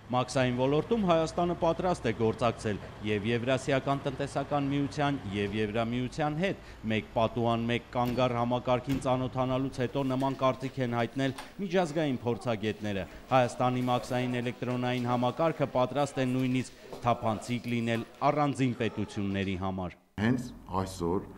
Մաքսային ոլորտում Հայաստանը պատրաստ է գործակցել և Եվրասիական տնտեսական միության և Եվրամիության հետ։ Մեկ պատուհան, մեկ կանգառ համակարգին ծանոթանալուց հետո նման կարծիք են հայտնել միջազգային փորձագետները։ Հայաստանի մաքսային էլեկտրոնային համակարգը պատրաստ է նույնիսկ թափանցիկ լինել առանձին պետությունների համար։ Հենց այսօր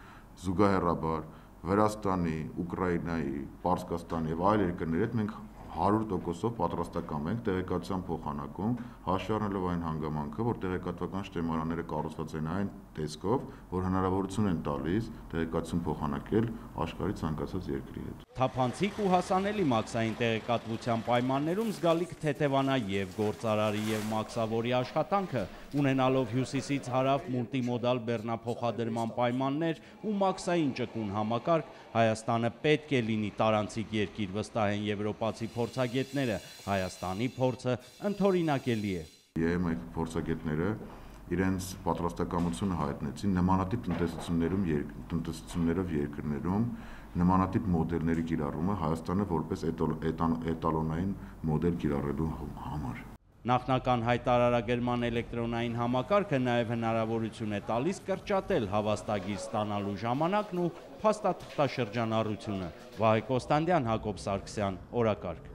զուգահեռաբար Վրաստանի, Ուկրաինայի, Պարսկաստանի և այլ երկրների հետ մենք 100%-ով պատրաստական ենք տեղեկատվության փոխանակում, հաշվի առնելով այն հանգամանքը, որ տեղեկատվական շտեմարանները կառուցված են այն տեսքով, որ հնարավորություն են տալիս տեղեկատվություն փոխանակել աշխարհի ցանկացած երկրի հետ։ Թափանցիկ ու հասանելի մաքսային տեղեկատվության պայմաններում զգալի կթեթևանա և գործարարի և մաքսավորի աշխատանքը, ունենալով հյուսիսից հարավ մուլտիմոդալ բեռնափոխադրման պայմաններ ու մաքսային ճկուն համակարգ, Հայաստանը պետք է լինի տարանցիկ երկիր, վստահ են եվրոպացի փորձագետները։ Հայաստանի փորձը ընդօրինակելի է։ ԵՄ փորձագետները իրենց պատրաստակամությունը հայտնեցին նմանատիպ տնտեսություններով երկրներում նմանատիպ մոդելների կիրառումը Հայաստանը որպես էտալոնային մոդել կիրառելու համար։ Նախնական հայտարարագրման էլեկտրոնային համակարգը նաև հնարավորություն է տալիս կրճատել հավաստագիր ստանալու ժամանակն ու փաստաթղթաշրջանառությունը։ Վահե Կոստանդյան, Հակոբ Սարգսյան, օրակարգ։